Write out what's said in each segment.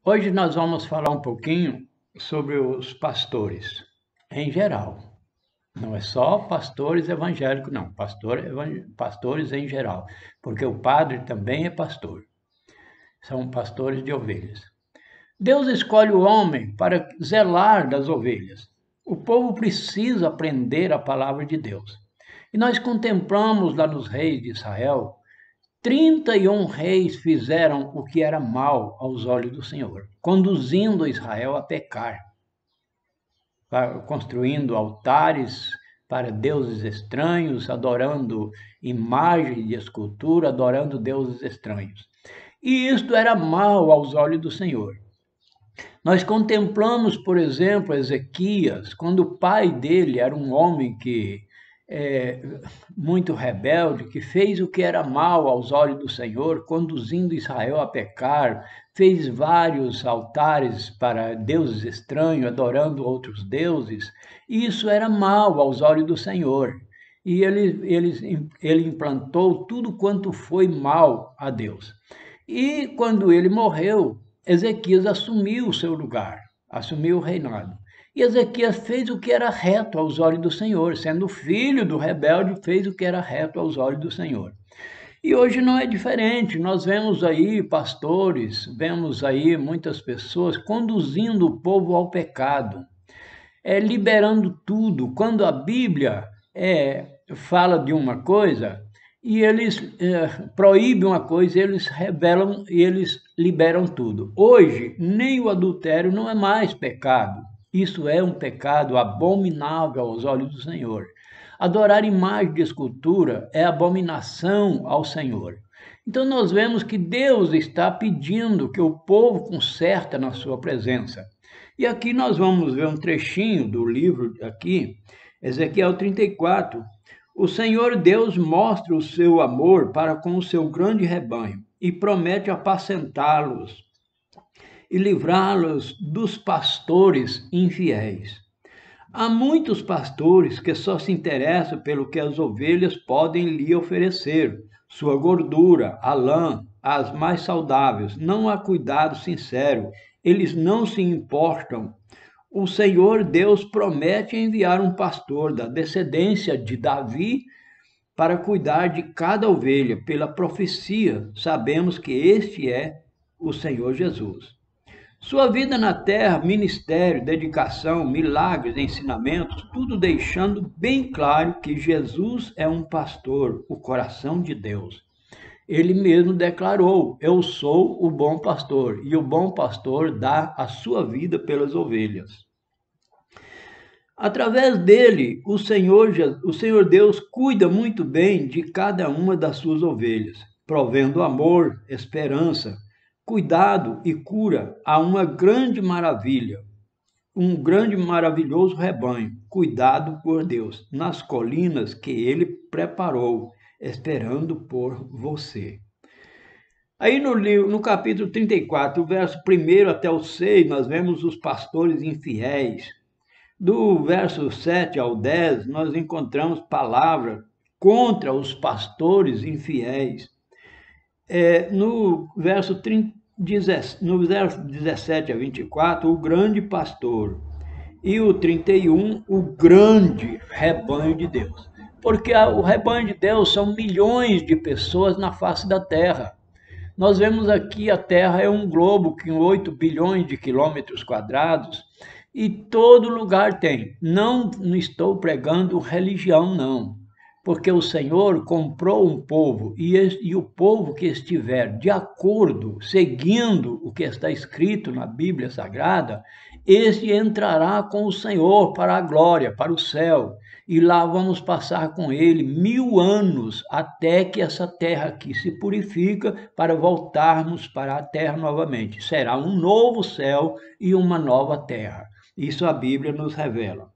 Hoje nós vamos falar um pouquinho sobre os pastores, em geral. Não é só pastores evangélicos, não. Pastores em geral. Porque o padre também é pastor. São pastores de ovelhas. Deus escolhe o homem para zelar das ovelhas. O povo precisa aprender a palavra de Deus. E nós contemplamos lá nos reis de Israel 31 reis fizeram o que era mal aos olhos do Senhor, conduzindo Israel a pecar, construindo altares para deuses estranhos, adorando imagens de escultura, adorando deuses estranhos. E isto era mal aos olhos do Senhor. Nós contemplamos, por exemplo, Ezequias, quando o pai dele era um homem que muito rebelde, que fez o que era mal aos olhos do Senhor, conduzindo Israel a pecar, fez vários altares para deuses estranhos, adorando outros deuses, e isso era mal aos olhos do Senhor. E ele implantou tudo quanto foi mal a Deus. E quando ele morreu, Ezequias assumiu o seu lugar, assumiu o reinado. E Ezequias fez o que era reto aos olhos do Senhor, sendo filho do rebelde, fez o que era reto aos olhos do Senhor. E hoje não é diferente, nós vemos aí pastores, vemos aí muitas pessoas conduzindo o povo ao pecado, liberando tudo. Quando a Bíblia fala de uma coisa, e eles proíbem uma coisa, eles revelam e eles liberam tudo. Hoje, nem o adultério não é mais pecado. Isso é um pecado abominável aos olhos do Senhor. Adorar imagem de escultura é abominação ao Senhor. Então nós vemos que Deus está pedindo que o povo conserta na sua presença. E aqui nós vamos ver um trechinho do livro aqui, Ezequiel 34. O Senhor Deus mostra o seu amor para com o seu grande rebanho e promete apacentá-los e livrá-los dos pastores infiéis. Há muitos pastores que só se interessam pelo que as ovelhas podem lhe oferecer, sua gordura, a lã, as mais saudáveis. Não há cuidado sincero, eles não se importam. O Senhor Deus promete enviar um pastor da descendência de Davi para cuidar de cada ovelha. Pela profecia, sabemos que este é o Senhor Jesus. Sua vida na terra, ministério, dedicação, milagres, ensinamentos, tudo deixando bem claro que Jesus é um pastor, o coração de Deus. Ele mesmo declarou: eu sou o bom pastor, e o bom pastor dá a sua vida pelas ovelhas. Através dele, o Senhor Deus cuida muito bem de cada uma das suas ovelhas, provendo amor, esperança, cuidado e cura a uma grande maravilha, um grande maravilhoso rebanho, cuidado por Deus, nas colinas que ele preparou, esperando por você. Aí no capítulo 34, o verso 1 até o 6, nós vemos os pastores infiéis. Do verso 7 ao 10, nós encontramos palavras contra os pastores infiéis. No verso 17 a 24, o grande pastor. E o 31, o grande rebanho de Deus. Porque o rebanho de Deus são milhões de pessoas na face da terra. Nós vemos aqui a Terra é um globo com 8 bilhões de quilômetros quadrados e todo lugar tem. Não estou pregando religião, não. Porque o Senhor comprou um povo e o povo que estiver de acordo, seguindo o que está escrito na Bíblia Sagrada, esse entrará com o Senhor para a glória, para o céu. E lá vamos passar com ele 1000 anos, até que essa terra aqui se purifica para voltarmos para a terra novamente. Será um novo céu e uma nova terra. Isso a Bíblia nos revela.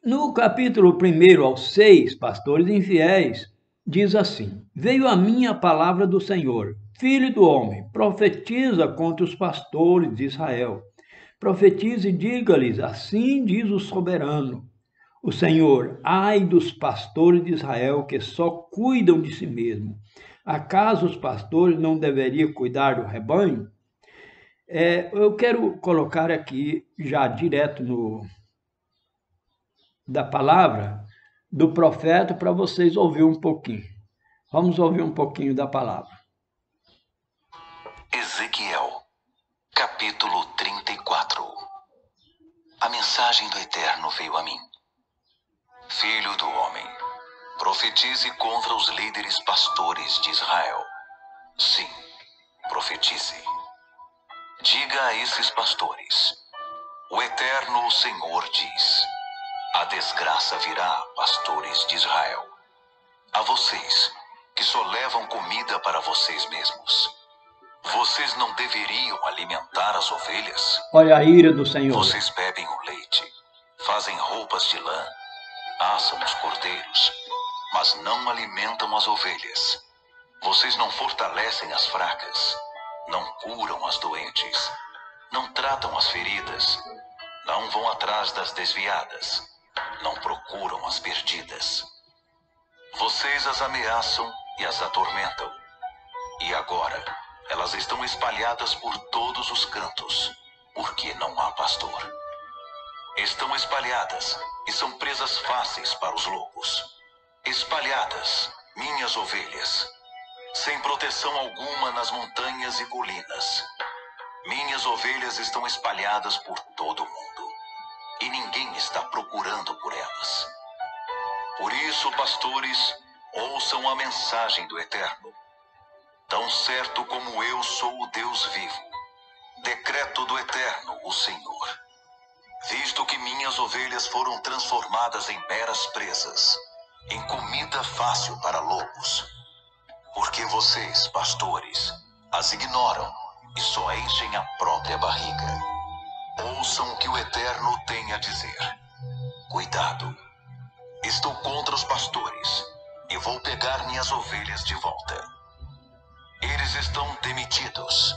No capítulo 1 ao 6, pastores infiéis, diz assim: veio a mim a palavra do Senhor, filho do homem, profetiza contra os pastores de Israel. Profetize e diga-lhes, assim diz o soberano, o Senhor: ai dos pastores de Israel que só cuidam de si mesmos. Acaso os pastores não deveriam cuidar do rebanho? Eu quero colocar aqui, já direto da palavra do profeta, para vocês ouvirem um pouquinho. Vamos ouvir um pouquinho da palavra. Ezequiel, capítulo 34. A mensagem do Eterno veio a mim. Filho do homem, profetize contra os líderes pastores de Israel. Sim, profetize. Diga a esses pastores: o Eterno, o Senhor, diz: a desgraça virá, pastores de Israel. A vocês, que só levam comida para vocês mesmos. Vocês não deveriam alimentar as ovelhas? Olha a ira do Senhor. Vocês bebem o leite, fazem roupas de lã, assam os cordeiros, mas não alimentam as ovelhas. Vocês não fortalecem as fracas, não curam as doentes, não tratam as feridas, não vão atrás das desviadas, não procuram as perdidas. Vocês as ameaçam e as atormentam. E agora, elas estão espalhadas por todos os cantos, porque não há pastor. Estão espalhadas e são presas fáceis para os lobos. Espalhadas, minhas ovelhas, sem proteção alguma nas montanhas e colinas. Minhas ovelhas estão espalhadas por todo o mundo, e ninguém está procurando por elas. Por isso, pastores, ouçam a mensagem do Eterno. Tão certo como eu sou o Deus vivo, decreto do Eterno, o Senhor. Visto que minhas ovelhas foram transformadas em meras presas, em comida fácil para lobos, porque vocês, pastores, as ignoram e só enchem a própria barriga. Ouçam o que o Eterno tem a dizer. Cuidado, estou contra os pastores e vou pegar minhas ovelhas de volta. Eles estão demitidos.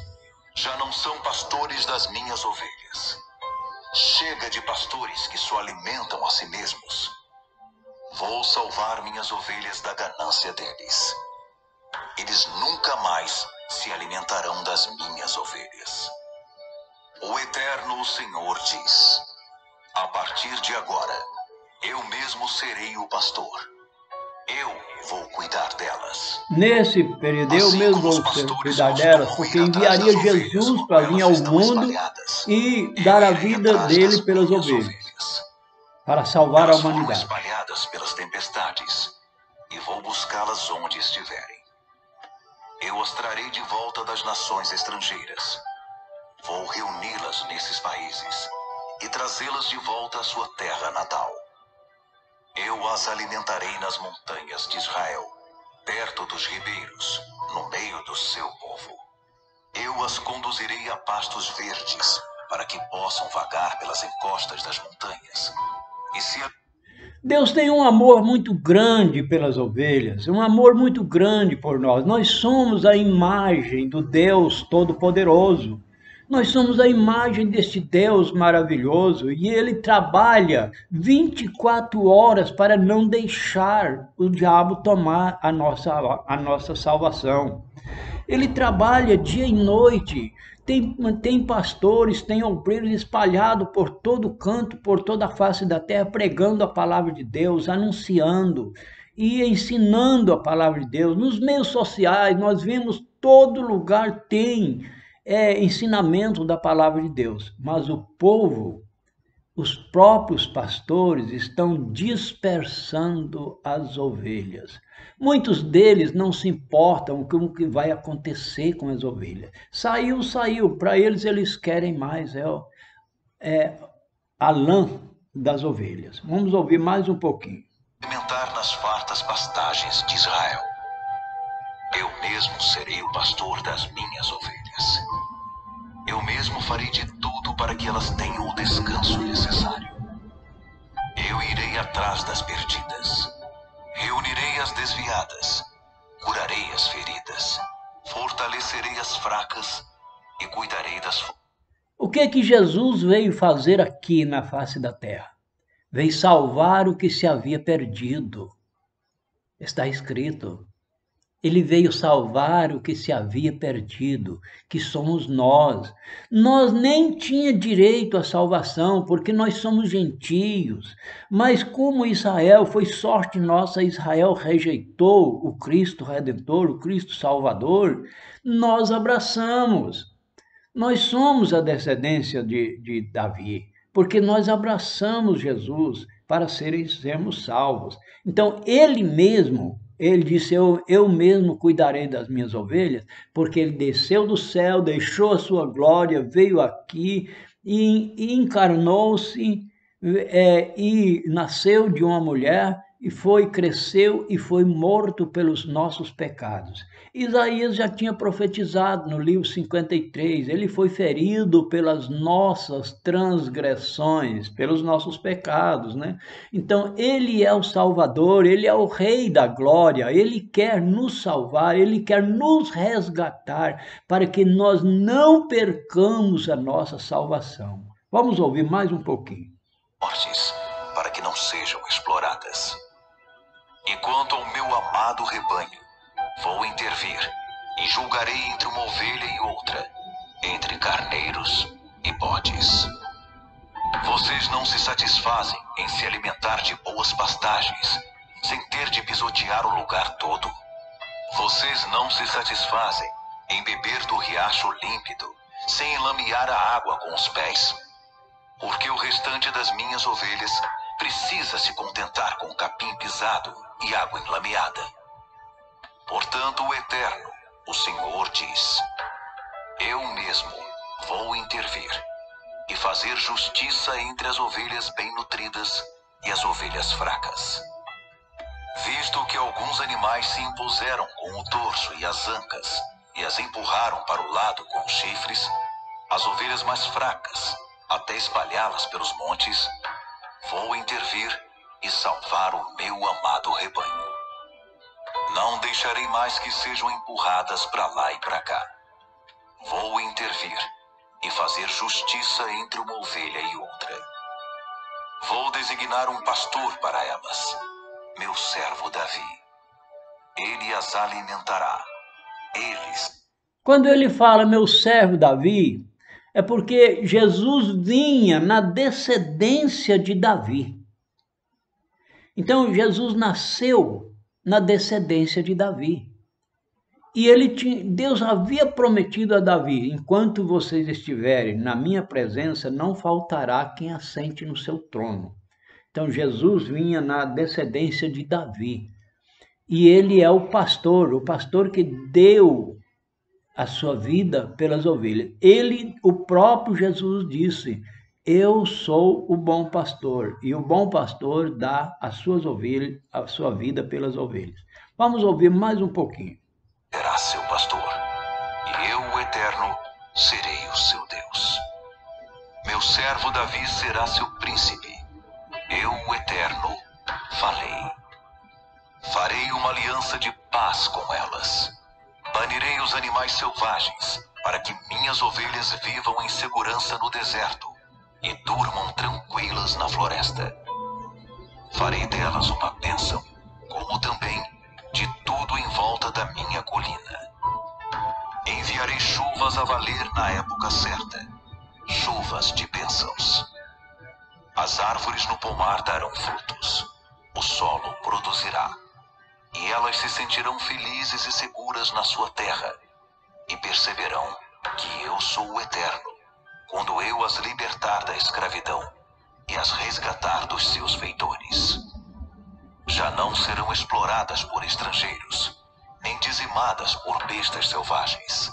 Já não são pastores das minhas ovelhas. Chega de pastores que só alimentam a si mesmos. Vou salvar minhas ovelhas da ganância deles. Eles nunca mais se alimentarão das minhas ovelhas. O Eterno, o Senhor, diz: a partir de agora, eu mesmo serei o pastor. Eu vou cuidar delas. Nesse período, eu mesmo vou cuidar delas, porque enviaria Jesus para vir ao mundo e dar a vida dele pelas ovelhas, para salvar a humanidade. Espalhadas pelas tempestades, e vou buscá-las onde estiverem. Eu as trarei de volta das nações estrangeiras. Vou reuni-las nesses países e trazê-las de volta à sua terra natal. Eu as alimentarei nas montanhas de Israel, perto dos ribeiros, no meio do seu povo. Eu as conduzirei a pastos verdes, para que possam vagar pelas encostas das montanhas. Deus tem um amor muito grande pelas ovelhas, um amor muito grande por nós. Nós somos a imagem do Deus Todo-Poderoso. Nós somos a imagem deste Deus maravilhoso e Ele trabalha 24 horas para não deixar o diabo tomar a nossa salvação. Ele trabalha dia e noite. Tem pastores, tem obreiros espalhados por todo canto, por toda a face da terra, pregando a palavra de Deus, anunciando e ensinando a palavra de Deus. Nos meios sociais, nós vemos todo lugar tem ensinamento da palavra de Deus, mas o povo, os próprios pastores estão dispersando as ovelhas. Muitos deles não se importam com o que vai acontecer com as ovelhas. Saiu, saiu. Para eles querem mais a lã das ovelhas. Vamos ouvir mais um pouquinho. Alimentar nas fartas pastagens de Israel. Eu mesmo serei o pastor das minhas ovelhas. Eu mesmo farei de tudo para que elas tenham o descanso necessário. Eu irei atrás das perdidas. Reunirei as desviadas. Curarei as feridas. Fortalecerei as fracas e cuidarei das... O que é que Jesus veio fazer aqui na face da terra? Veio salvar o que se havia perdido. Está escrito. Ele veio salvar o que se havia perdido, que somos nós. Nós nem tinha direito à salvação, porque nós somos gentios. Mas como Israel, foi sorte nossa, Israel rejeitou o Cristo Redentor, o Cristo Salvador, nós abraçamos. Nós somos a descendência de Davi, porque nós abraçamos Jesus para sermos salvos. Então, ele disse: eu mesmo cuidarei das minhas ovelhas, porque ele desceu do céu, deixou a sua glória, veio aqui e encarnou-se e nasceu de uma mulher e cresceu e foi morto pelos nossos pecados. Isaías já tinha profetizado no livro 53, ele foi ferido pelas nossas transgressões, pelos nossos pecados, né? Então, ele é o Salvador, ele é o Rei da glória, ele quer nos salvar, ele quer nos resgatar para que nós não percamos a nossa salvação. Vamos ouvir mais um pouquinho. Para que não sejam exploradas. E quanto ao meu amado rebanho, vou intervir e julgarei entre uma ovelha e outra, entre carneiros e bodes. Vocês não se satisfazem em se alimentar de boas pastagens, sem ter de pisotear o lugar todo. Vocês não se satisfazem em beber do riacho límpido, sem enlamear a água com os pés. Porque o restante das minhas ovelhas precisa se contentar com capim pisado e água enlameada. Portanto, o Eterno, o Senhor, diz: eu mesmo vou intervir e fazer justiça entre as ovelhas bem nutridas e as ovelhas fracas. Visto que alguns animais se impuseram com o dorso e as ancas e as empurraram para o lado com os chifres, as ovelhas mais fracas, até espalhá-las pelos montes, vou intervir e salvar o meu amado rebanho. Não deixarei mais que sejam empurradas para lá e para cá. Vou intervir e fazer justiça entre uma ovelha e outra. Vou designar um pastor para elas, meu servo Davi. Ele as alimentará. Quando ele fala meu servo Davi, é porque Jesus vinha na descendência de Davi. Então, Jesus nasceu na descendência de Davi. E Deus havia prometido a Davi: enquanto vocês estiverem na minha presença, não faltará quem assente no seu trono. Então, Jesus vinha na descendência de Davi. E ele é o pastor que deu a sua vida pelas ovelhas. O próprio Jesus disse: eu sou o bom pastor, e o bom pastor dá as suas ovelhas, a sua vida pelas ovelhas. Vamos ouvir mais um pouquinho. Será seu pastor, e eu, o Eterno, serei o seu Deus. Meu servo Davi será seu príncipe. Eu, o Eterno, falei. Farei uma aliança de paz com elas. Banirei os animais selvagens, para que minhas ovelhas vivam em segurança no deserto e durmam tranquilas na floresta. Farei delas uma bênção, como também de tudo em volta da minha colina. Enviarei chuvas a valer na época certa, chuvas de bênçãos. As árvores no pomar darão frutos, o solo produzirá, e elas se sentirão felizes e seguras na sua terra, e perceberão que eu sou o Eterno, quando eu as libertar da escravidão e as resgatar dos seus feitores. Já não serão exploradas por estrangeiros, nem dizimadas por bestas selvagens.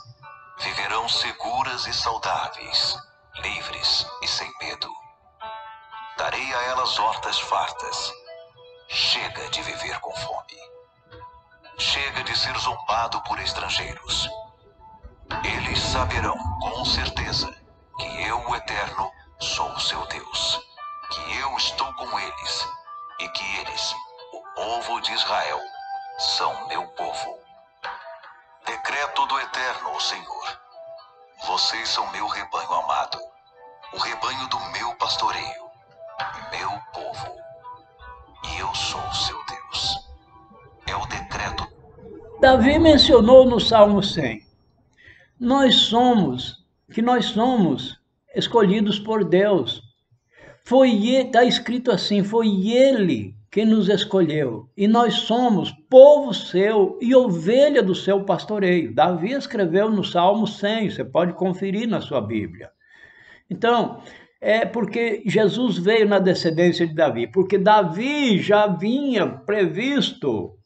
Viverão seguras e saudáveis, livres e sem medo. Darei a elas hortas fartas. Chega de viver com fome. Chega de ser zombado por estrangeiros. Eles saberão com certeza que eu, o Eterno, sou seu Deus, que eu estou com eles e que eles, o povo de Israel, são meu povo. Decreto do Eterno, o Senhor. Vocês são meu rebanho amado, o rebanho do meu pastoreio, meu povo, e eu sou seu Deus. É o decreto. Davi mencionou no Salmo 100, que nós somos escolhidos por Deus. Está escrito assim, foi Ele que nos escolheu, e nós somos povo seu e ovelha do seu pastoreio. Davi escreveu no Salmo 100, você pode conferir na sua Bíblia. Então, é porque Jesus veio na descendência de Davi, porque Davi já vinha previsto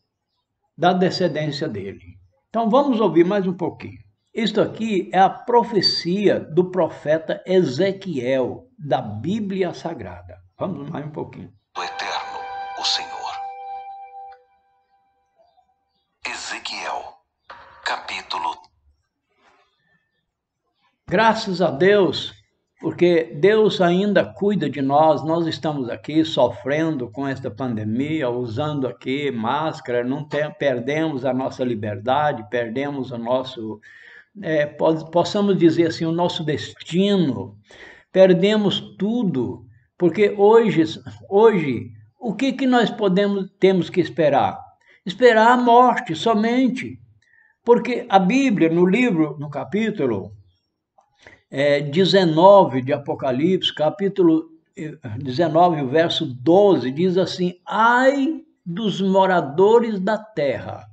da descendência dele. Então, vamos ouvir mais um pouquinho. Isto aqui é a profecia do profeta Ezequiel, da Bíblia Sagrada. Vamos mais um pouquinho. O Eterno, o Senhor. Ezequiel, capítulo. Graças a Deus, porque Deus ainda cuida de nós. Nós estamos aqui sofrendo com esta pandemia, usando aqui máscara, perdemos a nossa liberdade, perdemos o nosso, possamos dizer assim, o nosso destino, perdemos tudo, porque hoje o que nós temos que esperar? Esperar a morte somente, porque a Bíblia, no capítulo 19 de Apocalipse, capítulo 19, o verso 12, diz assim: ai dos moradores da terra,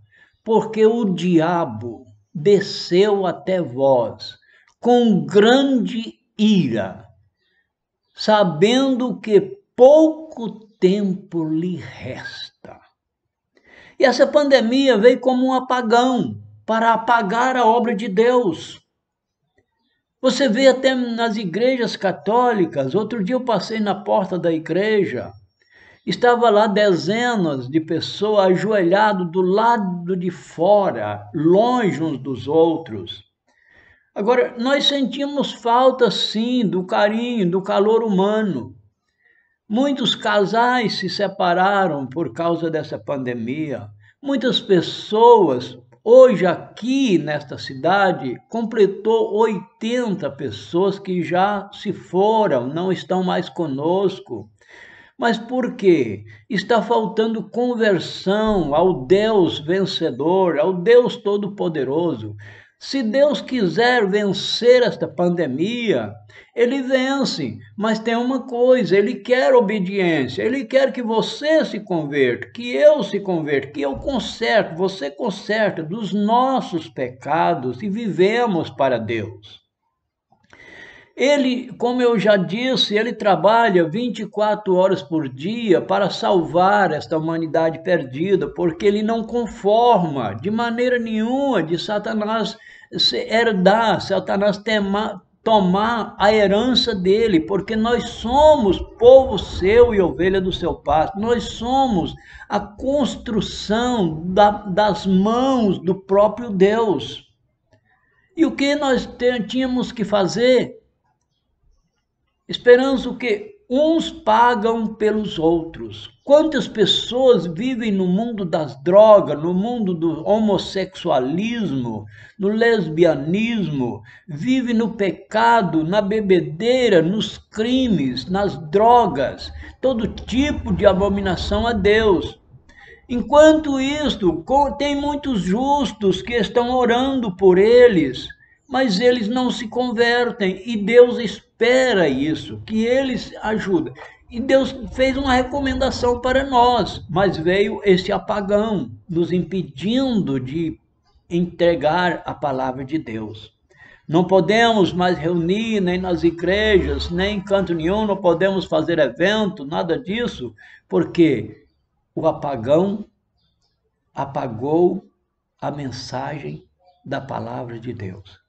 porque o diabo desceu até vós com grande ira, sabendo que pouco tempo lhe resta. E essa pandemia veio como um apagão para apagar a obra de Deus. Você vê até nas igrejas católicas. Outro dia eu passei na porta da igreja, estava lá dezenas de pessoas ajoelhadas do lado de fora, longe uns dos outros. Agora, nós sentimos falta, sim, do carinho, do calor humano. Muitos casais se separaram por causa dessa pandemia. Muitas pessoas, hoje aqui nesta cidade, completou 80 pessoas que já se foram, não estão mais conosco. Mas por quê? Está faltando conversão ao Deus vencedor, ao Deus Todo-Poderoso. Se Deus quiser vencer esta pandemia, Ele vence, mas tem uma coisa, Ele quer obediência, Ele quer que você se converta, que eu se converta, que eu conserte, você conserta dos nossos pecados e vivemos para Deus. Ele, como eu já disse, ele trabalha 24 horas por dia para salvar esta humanidade perdida, porque ele não conforma de maneira nenhuma de Satanás tomar a herança dele, porque nós somos povo seu e ovelha do seu pasto, nós somos a construção das mãos do próprio Deus. E o que nós tínhamos que fazer? Esperamos o que uns pagam pelos outros. Quantas pessoas vivem no mundo das drogas, no mundo do homossexualismo, no lesbianismo, vivem no pecado, na bebedeira, nos crimes, nas drogas, todo tipo de abominação a Deus. Enquanto isto, tem muitos justos que estão orando por eles, mas eles não se convertem, e Deus espera isso, que eles ajudem. E Deus fez uma recomendação para nós, mas veio esse apagão, nos impedindo de entregar a palavra de Deus. Não podemos mais reunir, nem nas igrejas, nem em canto nenhum, não podemos fazer evento, nada disso, porque o apagão apagou a mensagem da palavra de Deus.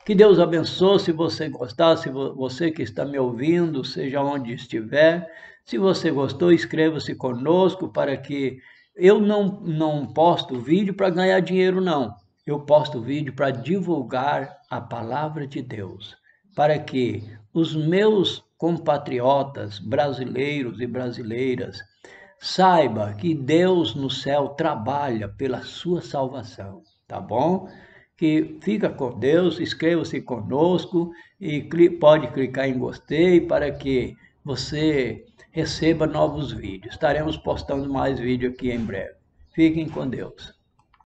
Que Deus abençoe. Se você gostar, se você que está me ouvindo, seja onde estiver, se você gostou, inscreva-se conosco, para que eu não posto vídeo para ganhar dinheiro, não. Eu posto vídeo para divulgar a palavra de Deus, para que os meus compatriotas brasileiros e brasileiras saiba que Deus no céu trabalha pela sua salvação, tá bom? Que fica com Deus, inscreva-se conosco e pode clicar em gostei para que você receba novos vídeos. Estaremos postando mais vídeos aqui em breve. Fiquem com Deus.